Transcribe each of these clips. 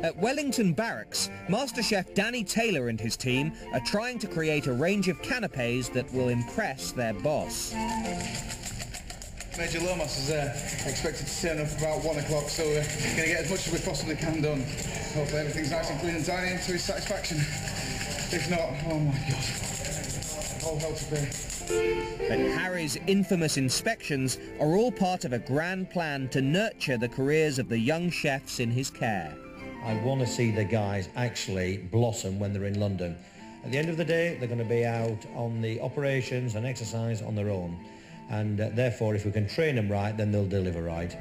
At Wellington Barracks, Master Chef Danny Taylor and his team are trying to create a range of canapes that will impress their boss. Major Lomas is expected to turn up about 1 o'clock, so we're going to get as much as we possibly can done. Hopefully everything's nice and clean and tidy to his satisfaction. If not, oh my God, all hell to pay. But Harry's infamous inspections are all part of a grand plan to nurture the careers of the young chefs in his care. I want to see the guys actually blossom when they're in London. At the end of the day, they're going to be out on the operations and exercise on their own. And therefore, if we can train them right, then they'll deliver right.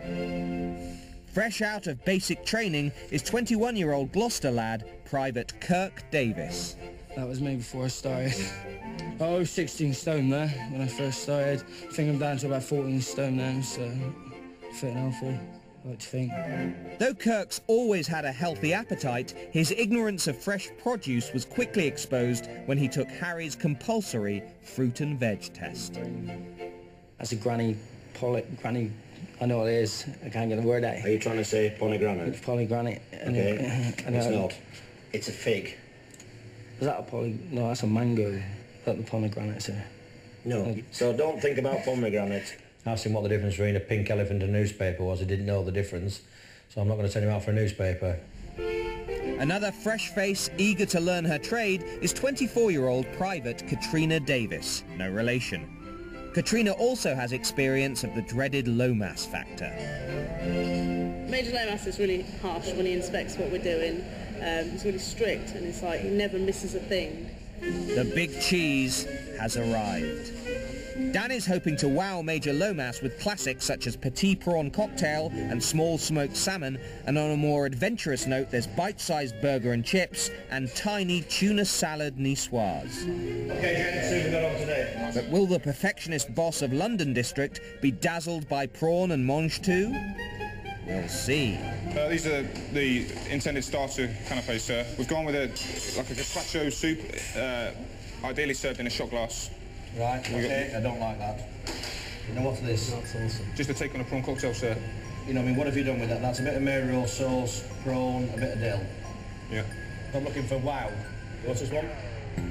Fresh out of basic training is 21-year-old Gloucester lad, Private Kirk Davis. That was me before I started. I was 16 stone there when I first started. I think I'm down to about 14 stone now, so fit and healthy, I like to think. Though Kirk's always had a healthy appetite, his ignorance of fresh produce was quickly exposed when he took Harry's compulsory fruit and veg test. That's a granny, I know what it is, I can't get the word out. Are you trying to say pomegranate? Pomegranate. Okay, it's not. It's a fig. Is that a no, that's a mango, that the pomegranate, sir. No, so don't think about pomegranate. I asked him what the difference between a pink elephant and a newspaper was. He didn't know the difference, so I'm not going to send him out for a newspaper. Another fresh face eager to learn her trade is 24-year-old Private Katrina Davis, no relation. Katrina also has experience of the dreaded Lomas factor. Major Lomas is really harsh when he inspects what we're doing. He's really strict and it's like he never misses a thing. The big cheese has arrived. Dan is hoping to wow Major Lomas with classics such as petit prawn cocktail and small smoked salmon, and on a more adventurous note there's bite-sized burger and chips and tiny tuna salad niçoise. Okay, gents, see what we've got on today. But will the perfectionist boss of London District be dazzled by prawn and mange too? We'll see. These are the intended starter canapes, sir. We've gone with a gazpacho soup, ideally served in a shot glass. Right, okay, I don't like that. You know what's this? That's awesome. Just a take on a prawn cocktail, sir. You know, I mean, what have you done with that? That's a bit of Mary Rose sauce, prawn, a bit of dill. Yeah. I'm looking for wow. What's this one?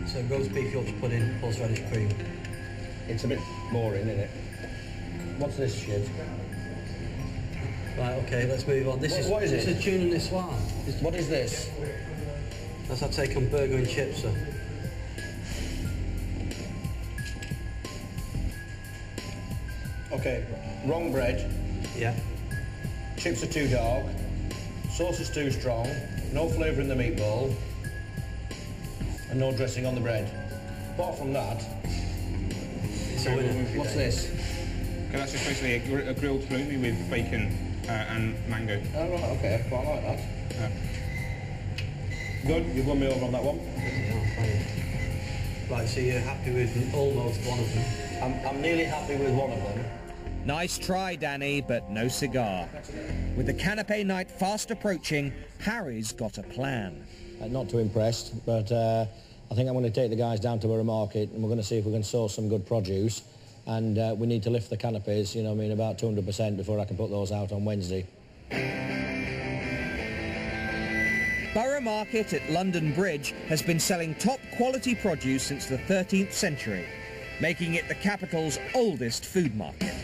So roast beef Yorkshire pudding, horseradish cream. It's a bit boring, isn't it? What's this shit? Right, okay, let's move on. What is it? It's a tuna niçoise. What is this? That's our take on burger and chips, sir. Okay, wrong bread. Yeah. Chips are too dark. Sauce is too strong. No flavour in the meatball. And no dressing on the bread. Apart from that, It's a winner. what's this? Okay, that's just basically a grilled halloumi with bacon and mango. Oh, right, okay, quite like that. Yeah. Good, you've won me over on that one. Right, so you're happy with almost one of them? I'm nearly happy with one of them. Nice try, Danny, but no cigar. With the canapé night fast approaching, Harry's got a plan. Not too impressed, but I think I'm going to take the guys down to Borough Market and we're going to see if we can source some good produce. And we need to lift the canapes, you know, I mean, about 200% before I can put those out on Wednesday. Borough Market at London Bridge has been selling top quality produce since the 13th century, making it the capital's oldest food market.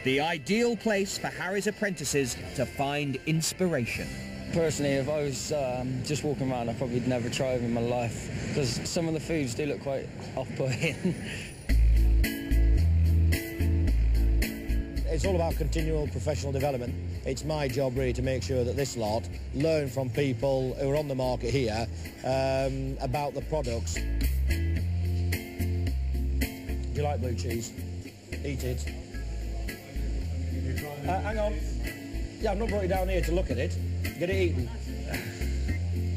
The ideal place for Harry's apprentices to find inspiration. Personally, if I was just walking around, I probably would never try them in my life, because some of the foods do look quite off-putting. It's all about continual professional development. It's my job really to make sure that this lot learn from people who are on the market here about the products. Do you like blue cheese? Eat it. Hang on. Yeah, I've not brought you down here to look at it. Get it eaten.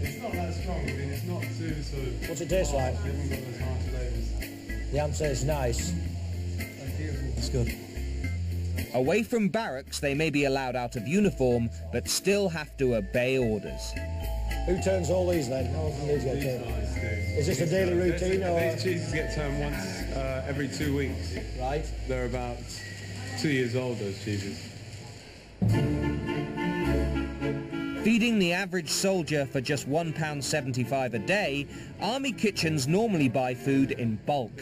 It's not that strong. I mean, it's not too sort of... What's it taste like? It hasn't got those harsh flavours. The answer is nice. It's good. Away from barracks, they may be allowed out of uniform, but still have to obey orders. Who turns all these then? These get turned. Is this a daily routine or...? These cheeses get turned once every 2 weeks. Right. They're about 2 years old, those cheeses. Feeding the average soldier for just £1.75 a day, army kitchens normally buy food in bulk.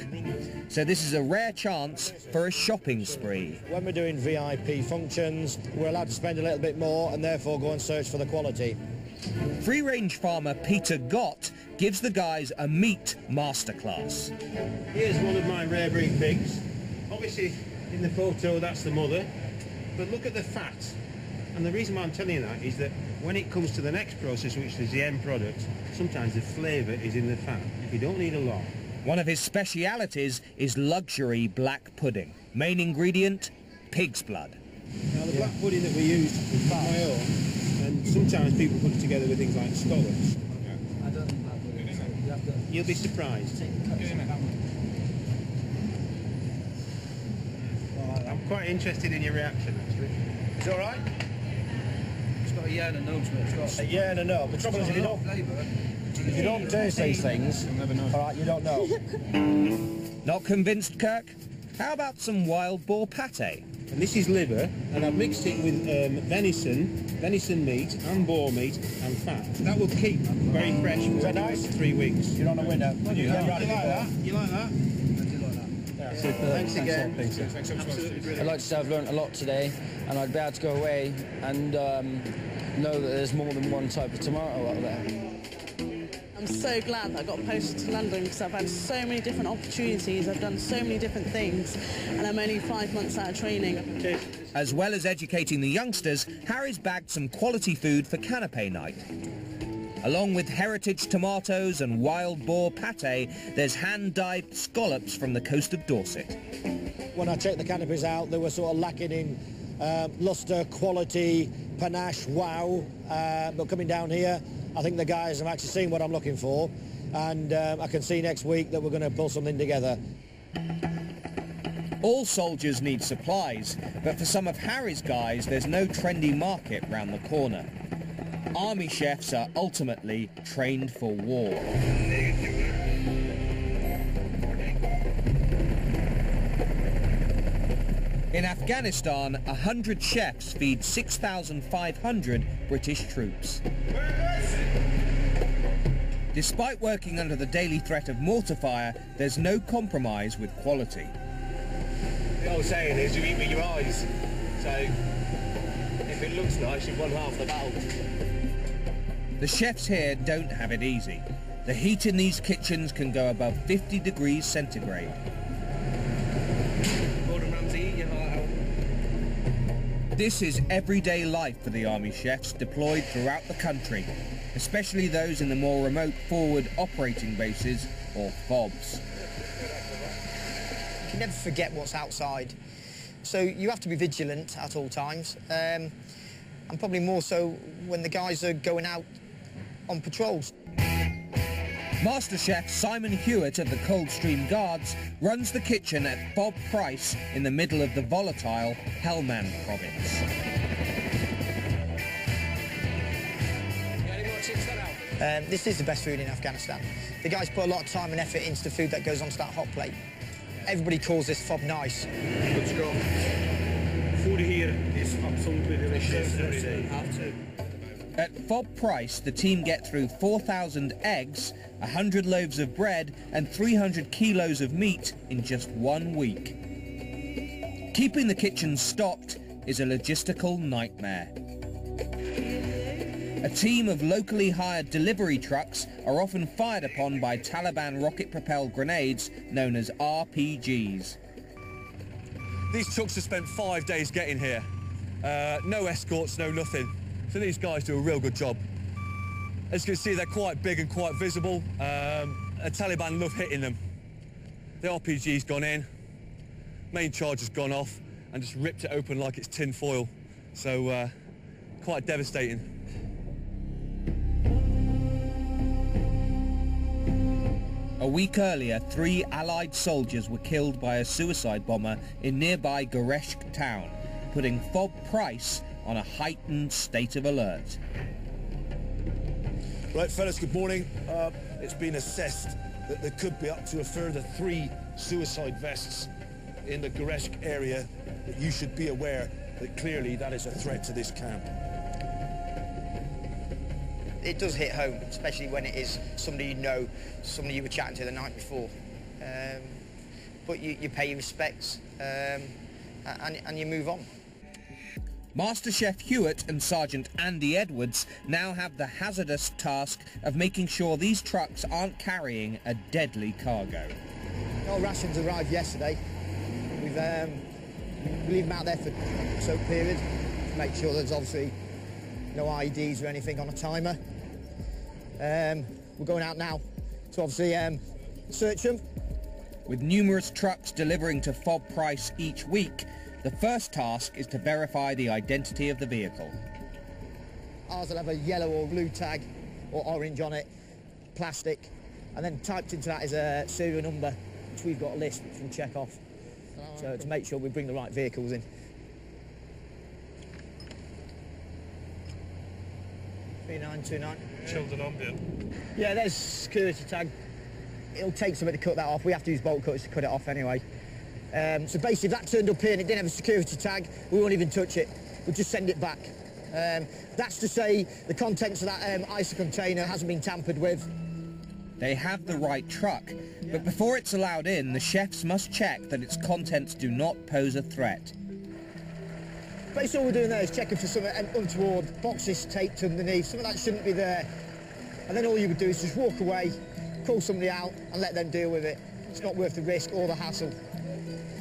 So this is a rare chance for a shopping spree. When we're doing VIP functions, we're allowed to spend a little bit more and therefore go and search for the quality. Free-range farmer Peter Gott gives the guys a meat masterclass. Here's one of my rare breed pigs. Obviously, in the photo, that's the mother. But look at the fat. And the reason why I'm telling you that is that when it comes to the next process, which is the end product, sometimes the flavour is in the fat. You don't need a lot. One of his specialities is luxury black pudding. Main ingredient, pig's blood. Now, the black pudding that we use is my own. And sometimes people put it together with things like scallops. I don't think black pudding, so you have to... You'll be surprised. I'm quite interested in your reaction, actually. Is it all right? It's got a yeah and a no to it. It's got A yeah and a no. The trouble is if you don't taste these things, all right, you don't know. Not convinced, Kirk? How about some wild boar pate? And this is liver, and I've mixed it with venison meat and boar meat and fat. That will keep very fresh for nice? 3 weeks. You're on a winner. You like that? You like that? Thanks again. Absolutely brilliant. I'd like to say I've learned a lot today, and I'd be able to go away and know that there's more than one type of tomato out there. I'm so glad that I got posted to London because I've had so many different opportunities, I've done so many different things, and I'm only 5 months out of training. As well as educating the youngsters, Harry's bagged some quality food for canapé night. Along with heritage tomatoes and wild boar pate, there's hand-dyed scallops from the coast of Dorset. When I checked the canopies out, they were sort of lacking in lustre, quality, panache, wow. But coming down here, I think the guys have actually seen what I'm looking for, and I can see next week that we're going to pull something together. All soldiers need supplies, but for some of Harry's guys, there's no trendy market round the corner. Army chefs are ultimately trained for war. In Afghanistan, 100 chefs feed 6,500 British troops. Despite working under the daily threat of mortar fire, there's no compromise with quality. The old saying is you eat with your eyes, so if it looks nice, you've won half the battle. The chefs here don't have it easy. The heat in these kitchens can go above 50 degrees centigrade. This is everyday life for the Army chefs deployed throughout the country, especially those in the more remote forward operating bases, or FOBs. You can never forget what's outside, so you have to be vigilant at all times, and probably more so when the guys are going out on patrols. Master Chef Simon Hewitt of the Coldstream Guards runs the kitchen at Bob Price in the middle of the volatile Helmand province. This is the best food in Afghanistan. The guys put a lot of time and effort into the food that goes onto that hot plate. Everybody calls this fob nice. Let's go. Food here is absolutely delicious every day. At Fob Price, the team get through 4,000 eggs, 100 loaves of bread and 300 kilos of meat in just 1 week. Keeping the kitchen stocked is a logistical nightmare. A team of locally hired delivery trucks are often fired upon by Taliban rocket-propelled grenades known as RPGs. These trucks have spent 5 days getting here. No escorts, no nothing. So these guys do a real good job. As you can see, they're quite big and quite visible. The Taliban love hitting them. The RPG's gone in, main charge has gone off and just ripped it open like it's tin foil. So quite devastating. A week earlier, 3 Allied soldiers were killed by a suicide bomber in nearby Gereshk town, putting Fob Price on a heightened state of alert. Right, fellas, good morning. It's been assessed that there could be up to a further 3 suicide vests in the Gereshk area, but you should be aware that clearly that is a threat to this camp. it does hit home, especially when it is somebody you know, somebody you were chatting to the night before. But you pay your respects and you move on. Master Chef Hewitt and Sergeant Andy Edwards now have the hazardous task of making sure these trucks aren't carrying a deadly cargo. Our rations arrived yesterday. We leave them out there for a soak period to make sure there's obviously no IEDs or anything on a timer. We're going out now to obviously search them. With numerous trucks delivering to Fob Price each week, the first task is to verify the identity of the vehicle. Ours will have a yellow or blue tag or orange on it, plastic, and then typed into that is a serial number, which we've got a list from check off. So to make sure we bring the right vehicles in. 3929. Children on there. Yeah, there's security tag. It'll take something to cut that off. We have to use bolt cutters to cut it off anyway. So basically, if that turned up here and it didn't have a security tag, we won't even touch it. We'll just send it back. That's to say the contents of that ISA container hasn't been tampered with. They have the right truck, but before it's allowed in, the chefs must check that its contents do not pose a threat. Basically, all we're doing there is checking for some untoward boxes taped underneath, something that shouldn't be there. And then all you would do is just walk away, call somebody out and let them deal with it. It's not worth the risk or the hassle.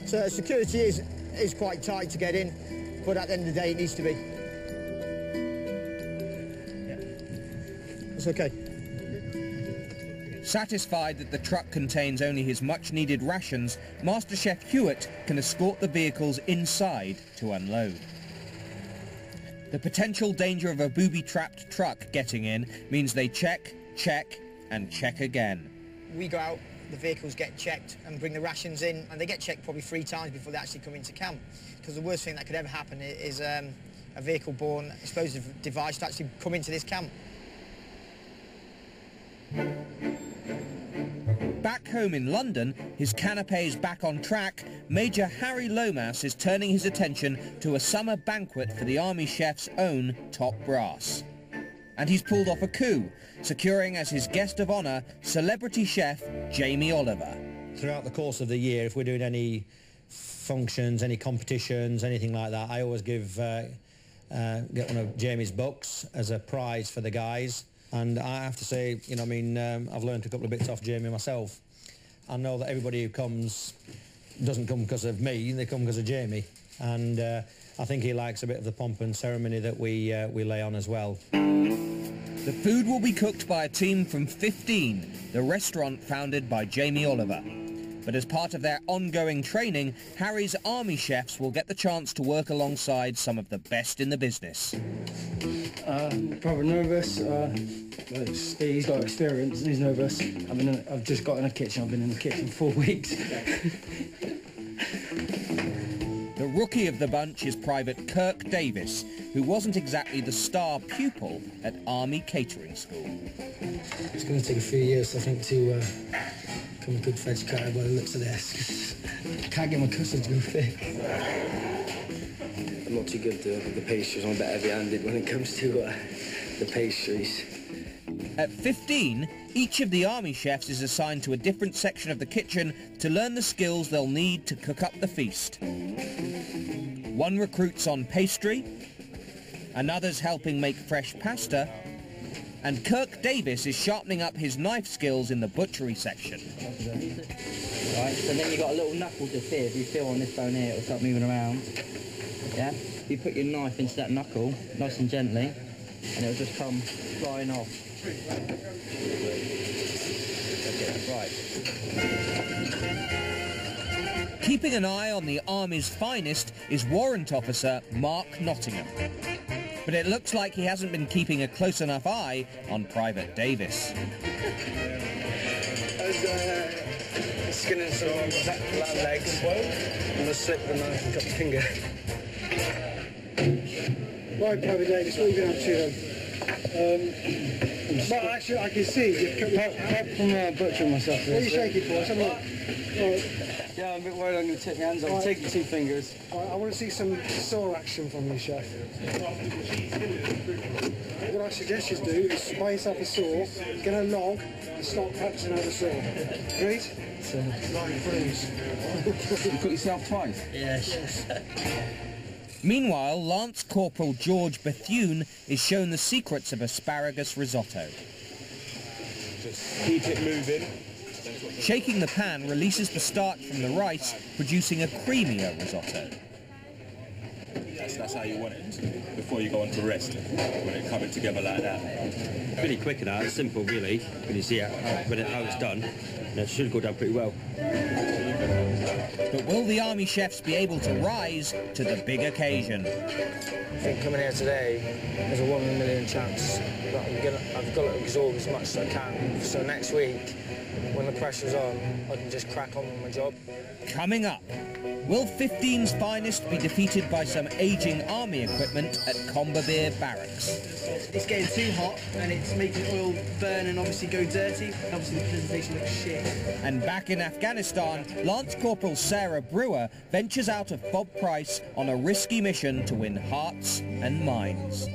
So security is quite tight to get in, but at the end of the day it needs to be. Yeah. It's okay. Satisfied that the truck contains only his much-needed rations, Master Chef Hewitt can escort the vehicles inside to unload. The potential danger of a booby-trapped truck getting in means they check, check and check again. We go out, the vehicles get checked and bring the rations in, and they get checked probably 3 times before they actually come into camp. Because the worst thing that could ever happen is a vehicle-borne explosive device to actually come into this camp. Back home in London, his canapés back on track, Major Harry Lomas is turning his attention to a summer banquet for the Army chef's own top brass. And he's pulled off a coup, securing as his guest of honour celebrity chef Jamie Oliver. Throughout the course of the year, if we're doing any functions, any competitions, anything like that, I always get one of Jamie's books as a prize for the guys. And I have to say, you know, I mean, I've learned a couple of bits off Jamie myself. I know that everybody who comes doesn't come because of me, they come because of Jamie. And I think he likes a bit of the pomp and ceremony that we lay on as well. The food will be cooked by a team from 15, the restaurant founded by Jamie Oliver. But as part of their ongoing training, Harry's Army chefs will get the chance to work alongside some of the best in the business. Probably nervous. He's got experience and he's nervous. I've just got in the kitchen. I've been in the kitchen 4 weeks. The rookie of the bunch is Private Kirk Davis, who wasn't exactly the star pupil at Army Catering School. It's going to take a few years, I think, to become a good veg cutter by the looks of this. I can't get my custard to go thick. I'm not too good with the pastries. I'm a bit heavy-handed when it comes to the pastries. At 15, each of the Army chefs is assigned to a different section of the kitchen to learn the skills they'll need to cook up the feast. One recruits on pastry, another's helping make fresh pasta, and Kirk Davis is sharpening up his knife skills in the butchery section. Right, so then you've got a little knuckle just here. If you feel on this bone here, it'll start moving around. Yeah? You put your knife into that knuckle, nice and gently, and it'll just come flying off. Right. Keeping an eye on the Army's finest is Warrant Officer Mark Nottingham. But it looks like he hasn't been keeping a close enough eye on Private Davis. I was skinning some lamb legs and I slipped the knife and cut my finger. Right, Private Davis, what are you going to have to then? But actually, I can see you've cut Apart from butchering myself. What are you shaking for? Let's have a look. Yeah, I'm a bit worried I'm going to take my hands off. I'm taking 2 fingers. Right, I want to see some saw action from you, Chef. What I suggest you do is buy yourself a saw, get a log, and start practicing how to saw. Agreed? You cut yourself twice? Yes. Meanwhile, Lance Corporal George Bethune is shown the secrets of asparagus risotto. Just keep it moving. Shaking the pan releases the starch from the rice, producing a creamier risotto. That's how you want it, before you go on to rest, when it's coming together like that. Pretty quick and that, it's simple really, when you see how it's done, and it should go down pretty well. But will the Army chefs be able to rise to the big occasion? I think coming here today, there's a 1 in a million chance that I've got to absorb as much as I can. So next week, when the pressure's on, I can just crack on with my job. Coming up, will 15's finest be defeated by some ageing Army equipment at Comberbeer Barracks? It's getting too hot and it's making oil burn and obviously go dirty. Obviously the presentation looks shit. And back in Afghanistan, Lance Corporal Sarah Brewer ventures out of Bob Price on a risky mission to win hearts and minds.